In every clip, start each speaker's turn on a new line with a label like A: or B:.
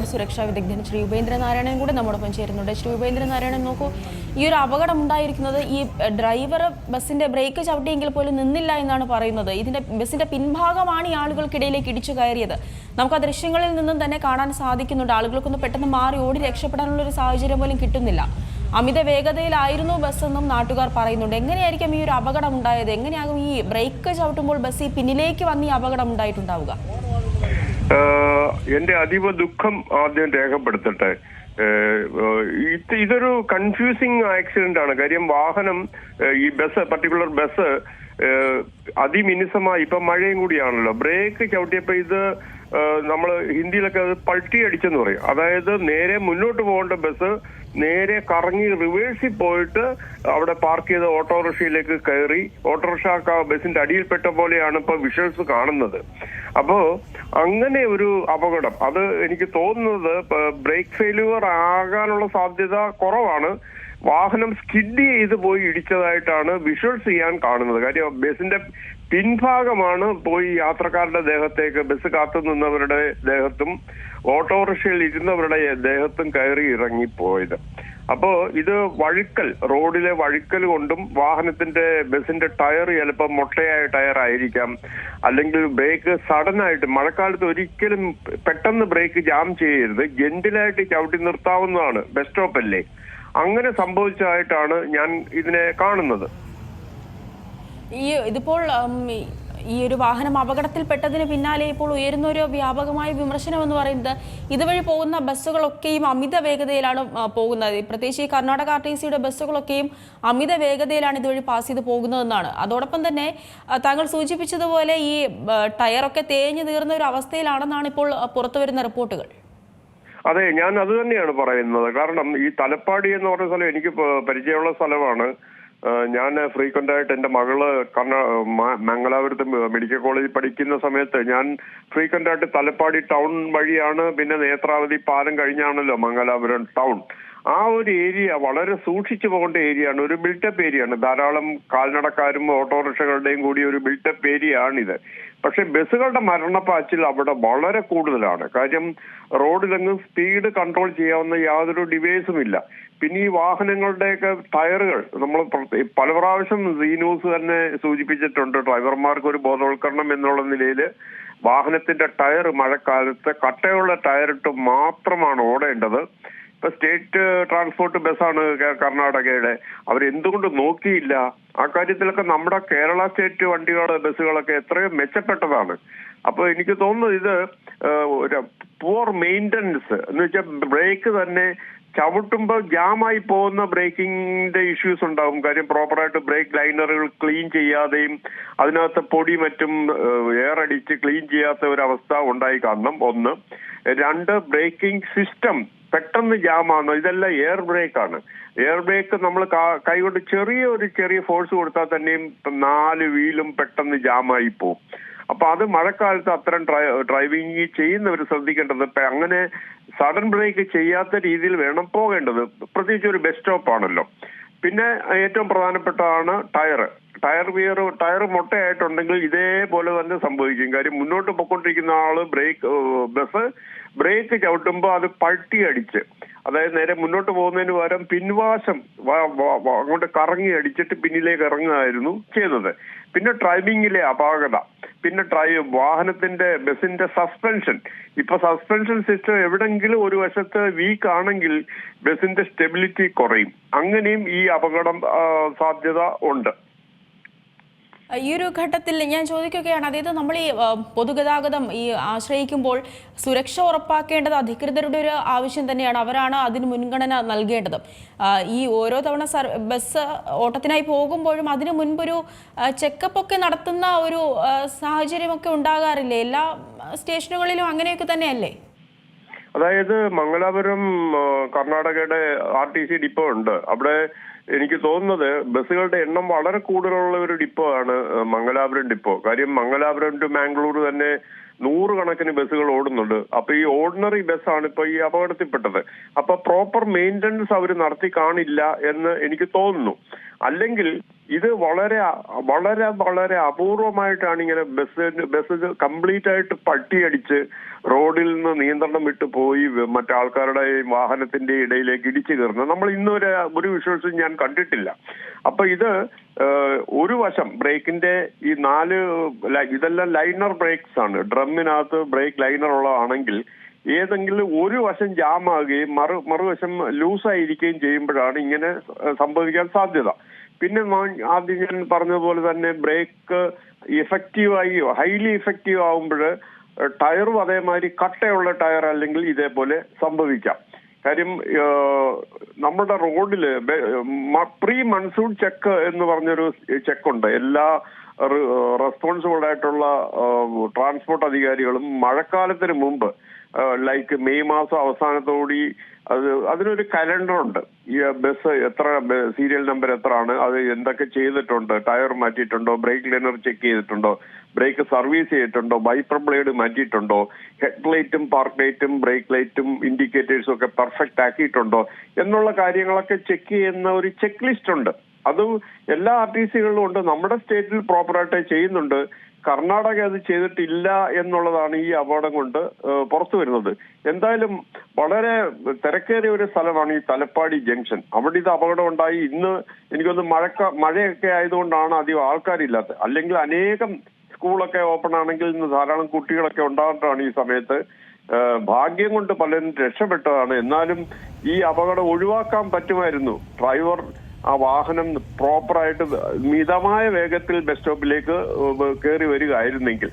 A: Road സുരക്ഷാ വിദഗ്ധൻ ശ്രീ ഉപേന്ദ്രനാരായണൻ കൂടെ നമ്മോടൊപ്പം ചേരുന്നുണ്ട്. ശ്രീ ഉപേന്ദ്രനാരായണൻ, നോക്കൂ, ഈ ഒരു അപകടം ഉണ്ടായിരിക്കുന്നത് ഈ ഡ്രൈവർ ബസ്സിന്റെ ബ്രേക്ക് ചവിട്ടിയെങ്കിൽ പോലും നിന്നില്ല എന്നാണ് പറയുന്നത്. ഇതിന്റെ ബസ്സിന്റെ പിൻഭാഗമാണ് ഈ ആളുകൾക്കിടയിലേക്ക് ഇടിച്ചു കയറിയത്. നമുക്ക് ആ ദൃശ്യങ്ങളിൽ നിന്നും തന്നെ കാണാൻ സാധിക്കുന്നുണ്ട്. ആളുകൾക്കൊന്ന് പെട്ടെന്ന് മാറി ഓടി രക്ഷപ്പെടാനുള്ള ഒരു സാഹചര്യം പോലും കിട്ടുന്നില്ല. അമിത വേഗതയിലായിരുന്നു ബസ്സെന്നും നാട്ടുകാർ പറയുന്നുണ്ട്. എങ്ങനെയായിരിക്കും ഈ ഒരു അപകടം ഉണ്ടായത്? എങ്ങനെയാകും ഈ ബ്രേക്ക് ചവിട്ടുമ്പോൾ ബസ് ഈ പിന്നിലേക്ക് വന്ന് ഈ അപകടം ഉണ്ടായിട്ടുണ്ടാവുക?
B: എന്റെ അതീവ ദുഃഖം ആദ്യം രേഖപ്പെടുത്തട്ടെ. ഇതൊരു കൺഫ്യൂസിങ് ആക്സിഡന്റ് ആണ്. കാര്യം വാഹനം, ഈ ബസ്, പർട്ടിക്കുലർ ബസ് അതിമിനുസമായി, ഇപ്പൊ മഴയും കൂടിയാണല്ലോ, ബ്രേക്ക് ചവിട്ടിയപ്പോ ഇത് നമ്മള് ഹിന്ദിയിലൊക്കെ അത് പൾട്ടി അടിച്ചെന്ന് പറയും. അതായത് നേരെ മുന്നോട്ട് പോകേണ്ട ബസ് നേരെ കറങ്ങി റിവേഴ്സിൽ പോയിട്ട് അവിടെ പാർക്ക് ചെയ്ത ഓട്ടോറിക്ഷയിലേക്ക് കയറി, ഓട്ടോറിക്ഷ ബസിന്റെ അടിയിൽപ്പെട്ട പോലെയാണ് ഇപ്പൊ വിഷ്വൽസ് കാണുന്നത്. അപ്പോ അങ്ങനെ ഒരു അപകടം, അത് എനിക്ക് തോന്നുന്നത് ബ്രേക്ക് ഫെയിലുവർ ആകാനുള്ള സാധ്യത കുറവാണ്. വാഹനം സ്കിഡ് ചെയ്ത് പോയി ഇടിച്ചതായിട്ടാണ് വിഷ്വൽസ് ചെയ്യാൻ കാണുന്നത്. കാര്യം ബസിന്റെ പിൻഭാഗമാണ് പോയി യാത്രക്കാരുടെ ദേഹത്തേക്ക്, ബസ് കാത്തു നിന്നവരുടെ ദേഹത്തും ഓട്ടോറിക്ഷയിൽ ഇരുന്നവരുടെ ദേഹത്തും കയറി ഇറങ്ങിപ്പോയത്. അപ്പോ ഇത് വഴുക്കൽ, റോഡിലെ വഴുക്കൽ കൊണ്ടും വാഹനത്തിന്റെ ബസിന്റെ ടയർ ചിലപ്പോൾ മൊട്ടയായ ടയർ ആയിരിക്കാം, അല്ലെങ്കിൽ ബ്രേക്ക് സഡനായിട്ട്, മഴക്കാലത്ത് ഒരിക്കലും പെട്ടെന്ന് ബ്രേക്ക് ജാം ചെയ്യരുത്, ജെന്റിലായിട്ട് ചവിട്ടി നിർത്താവുന്നതാണ്, ബസ് സ്റ്റോപ്പ് അല്ലേ, അങ്ങനെ സംഭവിച്ചതായിട്ടാണ് ഞാൻ ഇതിനെ കാണുന്നത്.
A: ഇതിപ്പോൾ ഈ ഒരു വാഹനം അപകടത്തിൽപ്പെട്ടതിന് പിന്നാലെ ഇപ്പോൾ ഉയരുന്ന ഒരു വ്യാപകമായ വിമർശനം എന്ന് പറയുന്നത്, ഇതുവഴി പോകുന്ന ബസ്സുകളൊക്കെയും അമിത വേഗതയിലാണ് പോകുന്നത്. പ്രത്യേകിച്ച് ഈ കർണാടക RTCയുടെ ബസ്സുകളൊക്കെയും അമിത വേഗതയിലാണ് ഇതുവഴി പാസ് ചെയ്ത് പോകുന്നതെന്നാണ്. അതോടൊപ്പം തന്നെ താങ്കൾ സൂചിപ്പിച്ചതുപോലെ ഈ ടയറൊക്കെ തേഞ്ഞു തീർന്ന ഒരു അവസ്ഥയിലാണെന്നാണ് ഇപ്പോൾ പുറത്തുവരുന്ന റിപ്പോർട്ടുകൾ.
B: അതെ, ഞാൻ അത് തന്നെയാണ് പറയുന്നത്. കാരണം ഈ തലപ്പാടി എന്ന് പറഞ്ഞ സ്ഥലം എനിക്ക് പരിചയമുള്ള സ്ഥലമാണ്. ഞാൻ ഫ്രീക്വന്റ് ആയിട്ട് എന്റെ മകള് മംഗലാപുരത്ത് മെഡിക്കൽ കോളേജിൽ പഠിക്കുന്ന സമയത്ത് ഞാൻ ഫ്രീക്വന്റ് ആയിട്ട് തലപ്പാടി ടൗൺ വഴിയാണ്, പിന്നെ നേത്രാവതി പാലം കഴിഞ്ഞാണല്ലോ മംഗലാപുരം ടൗൺ. ആ ഒരു ഏരിയ വളരെ സൂക്ഷിച്ചു പോകേണ്ട ഏരിയയാണ്, ഒരു ബിൽട്ടപ്പ് ഏരിയയാണ്. ധാരാളം കാൽനടക്കാരും ഓട്ടോറിക്ഷകളുടെയും കൂടി ഒരു ബിൽട്ടപ്പ് ഏരിയ ആണിത്. പക്ഷെ ബസ്സുകളുടെ മരണപ്പാച്ചിൽ അവിടെ വളരെ കൂടുതലാണ്. കാര്യം റോഡിലെങ്ങും സ്പീഡ് കൺട്രോൾ ചെയ്യാവുന്ന യാതൊരു ഡിവൈസും ഇല്ല. പിന്നെ ഈ വാഹനങ്ങളുടെയൊക്കെ ടയറുകൾ, നമ്മൾ പല പ്രാവശ്യം സീ ന്യൂസ് തന്നെ സൂചിപ്പിച്ചിട്ടുണ്ട്, ഡ്രൈവർമാർക്ക് ഒരു ബോധവൽക്കരണം എന്നുള്ള നിലയിൽ വാഹനത്തിന്റെ ടയർ മഴക്കാലത്ത് കട്ടയുള്ള ടയറിട്ട് മാത്രമാണ് ഓടേണ്ടത്. ഇപ്പൊ സ്റ്റേറ്റ് ട്രാൻസ്പോർട്ട് ബസ്സാണ് കർണാടകയുടെ, അവരെന്തുകൊണ്ട് നോക്കിയില്ല? ആ കാര്യത്തിലൊക്കെ നമ്മുടെ കേരള സ്റ്റേറ്റ് ബസ്സുകളൊക്കെ എത്രയോ മെച്ചപ്പെട്ടതാണ്. അപ്പൊ എനിക്ക് തോന്നുന്നത് ഇത് ഒരു പുവർ മെയിൻ്റനൻസ് എന്ന് വെച്ചാൽ ബ്രേക്ക് തന്നെ ചവിട്ടുമ്പോൾ ജാമായി പോകുന്ന ബ്രേക്കിങ്ങിന്റെ ഇഷ്യൂസ് ഉണ്ടാവും. കാര്യം പ്രോപ്പറായിട്ട് ബ്രേക്ക് ലൈനറുകൾ ക്ലീൻ ചെയ്യാതെയും അതിനകത്ത് പൊടി മറ്റും എയർ അടിച്ച് ക്ലീൻ ചെയ്യാത്ത ഒരു അവസ്ഥ ഉണ്ടായി കാണണം, ഒന്ന്. രണ്ട്, ബ്രേക്കിംഗ് സിസ്റ്റം പെട്ടെന്ന് ജാമാണ്. ഇതെല്ലാം എയർ ബ്രേക്കാണ്. എയർ ബ്രേക്ക് നമ്മൾ കൈകൊണ്ട് ചെറിയ ഫോഴ്സ് കൊടുത്താൽ തന്നെയും 4 വീലും പെട്ടെന്ന് ജാമായി പോവും. അപ്പൊ അത് മഴക്കാലത്ത് അത്തരം ഡ്രൈവിംഗ് ചെയ്യുന്നവർ ശ്രദ്ധിക്കേണ്ടത്. ഇപ്പൊ അങ്ങനെ സഡൻ ബ്രേക്ക് ചെയ്യാത്ത രീതിയിൽ വേണം പോകേണ്ടത്, പ്രത്യേകിച്ച് ഒരു ബസ് സ്റ്റോപ്പ് ആണല്ലോ. പിന്നെ ഏറ്റവും പ്രധാനപ്പെട്ടതാണ് ടയർ മൊട്ടയായിട്ടുണ്ടെങ്കിൽ ഇതേപോലെ തന്നെ സംഭവിക്കും. കാര്യം മുന്നോട്ട് പൊക്കൊണ്ടിരിക്കുന്ന ആള് ബസ് ബ്രേക്ക് ചവിട്ടുമ്പോൾ അത് പൾട്ടി അടിച്ച്, അതായത് നേരെ മുന്നോട്ട് പോകുന്നതിന് പകരം പിൻവാശം അങ്ങോട്ട് കറങ്ങി അടിച്ചിട്ട് പിന്നിലേക്ക് ഇറങ്ങുകയായിരുന്നു ചെയ്യുന്നത്. പിന്നെ ഡ്രൈവിംഗിലെ അപാകത, പിന്നെ വാഹനത്തിന്റെ ബസിന്റെ സസ്പെൻഷൻ. ഇപ്പൊ സസ്പെൻഷൻ സിസ്റ്റം എവിടെങ്കിലും ഒരു വശത്ത് വീക്ക് ആണെങ്കിൽ ബസിന്റെ സ്റ്റെബിലിറ്റി കുറയും. അങ്ങനെയും ഈ അപകടം സാധ്യത ഉണ്ട്.
A: ഈ ഒരു ഘട്ടത്തിൽ ഞാൻ ചോദിക്കുകയാണ്, അതായത് നമ്മൾ ഈ പൊതുഗതാഗതം ആശ്രയിക്കുമ്പോൾ സുരക്ഷ ഉറപ്പാക്കേണ്ടത് അധികൃതരുടെ ഒരു ആവശ്യം തന്നെയാണ്. അവരാണ് അതിന് മുൻഗണന നൽകേണ്ടത്. ഈ ഓരോ തവണ ബസ് ഓട്ടത്തിനായി പോകുമ്പോഴും അതിനു മുൻപൊരു ചെക്കപ്പ് ഒക്കെ നടത്തുന്ന ഒരു സാഹചര്യമൊക്കെ ഉണ്ടാകാറില്ലേ? എല്ലാ സ്റ്റേഷനുകളിലും അങ്ങനെയൊക്കെ തന്നെയല്ലേ?
B: അതായത് മംഗലാപുരം കർണാടകയുടെ RTC ഡിപ്പോ ഉണ്ട്. അവിടെ എനിക്ക് തോന്നുന്നത് ബസ്സുകളുടെ എണ്ണം വളരെ കൂടുതലുള്ള ഒരു ഡിപ്പോ ആണ് മംഗലാപുരം ഡിപ്പോ. കാര്യം മംഗലാപുരം ടു മാംഗ്ലൂർ തന്നെ 100 കണക്കിന് ബസ്സുകൾ ഓടുന്നുണ്ട്. അപ്പൊ ഈ ഓർഡിനറി ബസ്സാണ് ഇപ്പൊ ഈ അപകടത്തിൽപ്പെട്ടത്. അപ്പൊ പ്രോപ്പർ മെയിൻ്റനൻസ് അവർ നടത്തി കാണില്ല എന്ന് എനിക്ക് തോന്നുന്നു. അല്ലെങ്കിൽ ഇത് വളരെ വളരെ വളരെ അപൂർവമായിട്ടാണ് ഇങ്ങനെ ബസ് കംപ്ലീറ്റ് ആയിട്ട് പട്ടിയടിച്ച് റോഡിൽ നിന്ന് നിയന്ത്രണം വിട്ടു പോയി മറ്റാൾക്കാരുടെ വാഹനത്തിന്റെ ഇടയിലേക്ക് ഇടിച്ചു കയറുന്നത്. നമ്മൾ ഇന്നുവരെ ഒരു വിഷ്വൽസും ഞാൻ കണ്ടിട്ടില്ല. അപ്പൊ ഇത് ഒരു വശം ബ്രേക്കിന്റെ ഈ ഇതെല്ലാം ലൈനർ ബ്രേക്സ് ആണ്. ഡ്രമ്മിനകത്ത് ബ്രേക്ക് ലൈനർ ഉള്ളതാണെങ്കിൽ ഏതെങ്കിലും ഒരു വശം ജാം ആകുകയും മറുവശം ലൂസായിരിക്കുകയും ചെയ്യുമ്പോഴാണ് ഇങ്ങനെ സംഭവിക്കാൻ സാധ്യത. പിന്നെ ആദ്യം ഞാൻ പറഞ്ഞതുപോലെ തന്നെ ബ്രേക്ക് ഹൈലി ഇഫക്റ്റീവ് ആകുമ്പോൾ ടയറും അതേമാതിരി കട്ടയുള്ള ടയർ അല്ലെങ്കിൽ ഇതേപോലെ സംഭവിക്കാം. കാര്യം നമ്മുടെ റോഡില് പ്രീ മൺസൂൺ ചെക്ക് എന്ന് പറഞ്ഞൊരു ചെക്കുണ്ട്. എല്ലാ റെസ്പോൺസിബിൾ ആയിട്ടുള്ള ട്രാൻസ്പോർട്ട് അധികാരികളും മഴക്കാലത്തിന് മുമ്പ് ലൈക്ക് മെയ് മാസം അവസാനത്തോടി അതിനൊരു കലണ്ടറുണ്ട്. ഈ ബസ് എത്ര സീരിയൽ നമ്പർ എത്ര ആണ്, അത് എന്തൊക്കെ ചെയ്തിട്ടുണ്ട്, ടയർ മാറ്റിയിട്ടുണ്ടോ, ബ്രേക്ക് ലൈനർ ചെക്ക് ചെയ്തിട്ടുണ്ടോ, ബ്രേക്ക് സർവീസ് ചെയ്തിട്ടുണ്ടോ, വൈപ്പർ ബ്ലേഡ് മാറ്റിയിട്ടുണ്ടോ, ഹെഡ് ലൈറ്റും പാർക്ക് ലൈറ്റും ബ്രേക്ക് ലൈറ്റും ഇൻഡിക്കേറ്റേഴ്സും ഒക്കെ പെർഫെക്റ്റ് ആക്കിയിട്ടുണ്ടോ എന്നുള്ള കാര്യങ്ങളൊക്കെ ചെക്ക് ചെയ്യുന്ന ഒരു ചെക്ക് ലിസ്റ്റ് ഉണ്ട്. അതും എല്ലാ RTCകളിലും ഉണ്ട്. നമ്മുടെ സ്റ്റേറ്റിൽ പ്രോപ്പറായിട്ട് ചെയ്യുന്നുണ്ട്. കർണാടക അത് ചെയ്തിട്ടില്ല എന്നുള്ളതാണ് ഈ അപകടം കൊണ്ട് പുറത്തു വരുന്നത്. എന്തായാലും വളരെ തിരക്കേറിയ ഒരു സ്ഥലമാണ് ഈ തലപ്പാടി ജംഗ്ഷൻ. അവിടെ ഇത് അപകടം ഉണ്ടായി. ഇന്ന് എനിക്കൊന്ന് മഴയൊക്കെ ആയതുകൊണ്ടാണ് അധികം ആൾക്കാരില്ലാത്തത്. അല്ലെങ്കിൽ അനേകം സ്കൂളൊക്കെ ഓപ്പൺ ആണെങ്കിൽ ഇന്ന് ധാരാളം കുട്ടികളൊക്കെ ഉണ്ടാകാനാണ് ഈ സമയത്ത്. ഭാഗ്യം കൊണ്ട് പലരും രക്ഷപ്പെട്ടതാണ്. എന്നാലും ഈ അപകടം ഒഴിവാക്കാൻ പറ്റുമായിരുന്നു. ഡ്രൈവർ ആ വാഹനം പ്രോപ്പറായിട്ട് മിതമായ വേഗത്തിൽ ബസ് സ്റ്റോപ്പിലേക്ക് കയറി വരികയായിരുന്നെങ്കിൽ.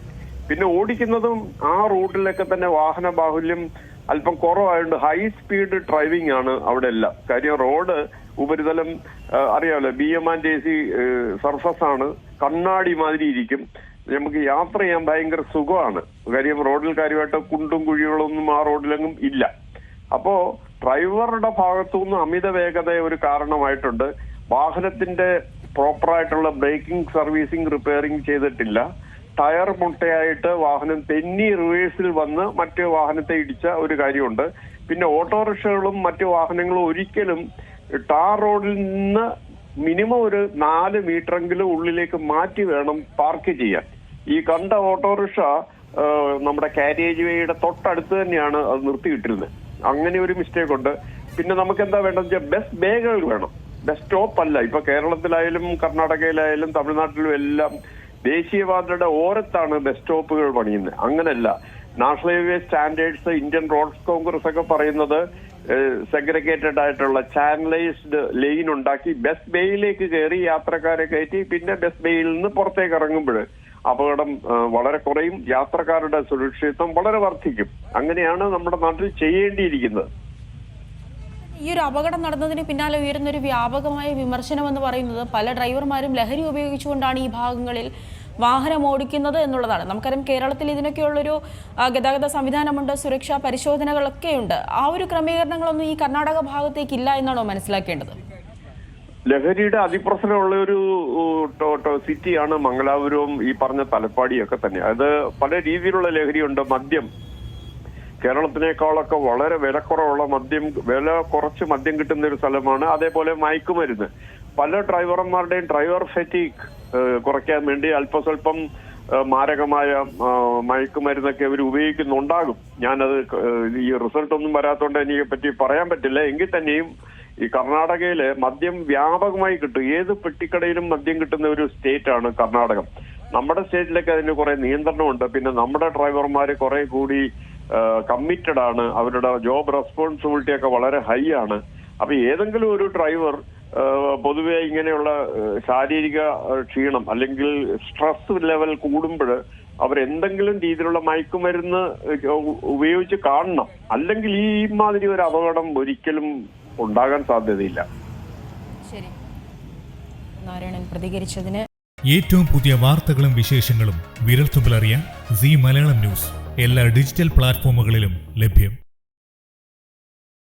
B: പിന്നെ ഓടിക്കുന്നതും ആ റൂട്ടിലൊക്കെ തന്നെ വാഹന ബാഹുല്യം അല്പം കുറവായതുകൊണ്ട് ഹൈ സ്പീഡ് ഡ്രൈവിംഗ് ആണ് അവിടെ എല്ലാം. കാര്യം റോഡ് ഉപരിതലം അറിയാമല്ലോ, BM&AC സർഫസ് ആണ്. കണ്ണാടി മാതിരി ഇരിക്കും. നമുക്ക് യാത്ര ചെയ്യാൻ ഭയങ്കര സുഖമാണ്. കാര്യം റോഡിൽ കാര്യമായിട്ട് കുണ്ടും കുഴികളൊന്നും ആ റോഡിലെങ്ങും ഇല്ല. അപ്പോ ഡ്രൈവറുടെ ഭാഗത്തുനിന്ന് അമിത വേഗത ഒരു കാരണമായിട്ടുണ്ട്. വാഹനത്തിന്റെ പ്രോപ്പറായിട്ടുള്ള ബ്രേക്കിംഗ് സർവീസിംഗ് റിപ്പയറിംഗ് ചെയ്തിട്ടില്ല. ടയർ മുട്ടയായിട്ട് വാഹനം തെന്നി റിവേഴ്സിൽ വന്ന് മറ്റു വാഹനത്തെ ഇടിച്ച ഒരു കാര്യമുണ്ട്. പിന്നെ ഓട്ടോറിക്ഷകളും മറ്റു വാഹനങ്ങളും ഒരിക്കലും ടാർ റോഡിൽ നിന്ന് മിനിമം ഒരു 4 മീറ്ററെങ്കിലും ഉള്ളിലേക്ക് മാറ്റി വേണം പാർക്ക് ചെയ്യാൻ. ഈ കണ്ട ഓട്ടോറിക്ഷ നമ്മുടെ കാരിയേജ് വേയുടെ തൊട്ടടുത്ത് തന്നെയാണ് അത് നിർത്തിയിട്ടിരുന്നത്. അങ്ങനെ ഒരു മിസ്റ്റേക്ക് ഉണ്ട്. പിന്നെ നമുക്ക് എന്താ വേണ്ടതെന്ന് വെച്ചാൽ ബസ് ബേകൾ വേണം, ബസ് സ്റ്റോപ്പ് അല്ല. ഇപ്പൊ കേരളത്തിലായാലും കർണാടകയിലായാലും തമിഴ്നാട്ടിലും എല്ലാം ദേശീയപാതയുടെ ഓരത്താണ് ബസ് സ്റ്റോപ്പുകൾ പണിയുന്നത്. അങ്ങനല്ല. National highway standards, Indian roads congress ഒക്കെ പറയുന്നത് സെഗ്രിഗേറ്റഡ് ആയിട്ടുള്ള ചാനലൈസ്ഡ് ലൈൻ ഉണ്ടാക്കി ബസ് ബേയിലേക്ക് കയറി യാത്രക്കാരെ കയറ്റി പിന്നെ ബസ് ബേയിൽ നിന്ന് പുറത്തേക്ക് ഇറങ്ങുമ്പോൾ അപകടം വളരെ കുറയും. യാത്രക്കാരുടെ സുരക്ഷിതത്വം വളരെ വർദ്ധിക്കും. അങ്ങനെയാണ് നമ്മുടെ നാട്ടിൽ ചെയ്യേണ്ടിയിരിക്കുന്നത്.
A: ഈ ഒരു അപകടം നടന്നതിന് പിന്നാലെ ഉയരുന്ന ഒരു വ്യാപകമായ വിമർശനം എന്ന് പറയുന്നത് പല ഡ്രൈവർമാരും ലഹരി ഉപയോഗിച്ചുകൊണ്ടാണ് ഈ ഭാഗങ്ങളിൽ വാഹനം ഓടിക്കുന്നത് എന്നുള്ളതാണ്. നമുക്കറിയാം കേരളത്തിൽ ഇതിനൊക്കെയുള്ളൊരു ഗതാഗത സംവിധാനമുണ്ട്, സുരക്ഷാ പരിശോധനകളൊക്കെയുണ്ട്. ആ ഒരു ക്രമീകരണങ്ങളൊന്നും ഈ കർണാടക ഭാഗത്തേക്ക് ഇല്ല എന്നാണോ മനസ്സിലാക്കേണ്ടത്?
B: ലഹരിയുടെ അതിപ്രസരമുള്ള ഒരു സിറ്റിയാണ് മംഗലാപുരവും ഈ പറഞ്ഞ തലപ്പാടിയൊക്കെ തന്നെ. അത് പല രീതിയിലുള്ള ലഹരിയുണ്ട്. മദ്യം കേരളത്തിനേക്കാളൊക്കെ വളരെ വിലക്കുറവുള്ള വില കുറച്ച് മദ്യം കിട്ടുന്ന ഒരു സ്ഥലമാണ്. അതേപോലെ മയക്കുമരുന്ന്. പല ഡ്രൈവർമാരുടെയും ഡ്രൈവർ ഫെറ്റീഗ് കുറയ്ക്കാൻ വേണ്ടി അല്പസ്വല്പം മാരകമായ മയക്കുമരുന്നൊക്കെ അവർ ഉപയോഗിക്കുന്നുണ്ടാകും. ഞാനത് ഈ റിസൾട്ട് ഒന്നും വരാത്തോണ്ട് എനിക്ക് പറ്റി പറയാൻ പറ്റില്ല. എങ്കിൽ തന്നെയും ഈ കർണാടകയില് മദ്യം വ്യാപകമായി കിട്ടും. ഏത് പെട്ടിക്കടയിലും മദ്യം കിട്ടുന്ന ഒരു സ്റ്റേറ്റ് ആണ് കർണാടകം. നമ്മുടെ സ്റ്റേറ്റിലൊക്കെ അതിന് കുറെ നിയന്ത്രണമുണ്ട്. പിന്നെ നമ്മുടെ ഡ്രൈവർമാര് കുറെ കൂടി കമ്മിറ്റഡ് ആണ്. അവരുടെ ജോബ് റെസ്പോൺസിബിലിറ്റി ഒക്കെ വളരെ ഹൈ ആണ്. അപ്പൊ ഏതെങ്കിലും ഒരു ഡ്രൈവർ പൊതുവെ ഇങ്ങനെയുള്ള ശാരീരിക ക്ഷീണം അല്ലെങ്കിൽ സ്ട്രെസ് ലെവൽ കൂടുമ്പോൾ അവരെന്തെങ്കിലും രീതിയിലുള്ള മയക്കുമരുന്ന് ഉപയോഗിച്ച് കാണണം. അല്ലെങ്കിൽ ഈ മാതിരി ഒരു അപകടം ഒരിക്കലും ഉണ്ടാകാൻ സാധ്യതയില്ല.
A: ശരി, നാരായണൻ പ്രതികരിച്ചതിന്.
C: ഏറ്റവും പുതിയ വാർത്തകളും വിശേഷങ്ങളും വിരൽത്തുമ്പിലറിയാൻ സീ മലയാളം ന്യൂസ് എല്ലാ ഡിജിറ്റൽ പ്ലാറ്റ്ഫോമുകളിലും ലഭ്യം.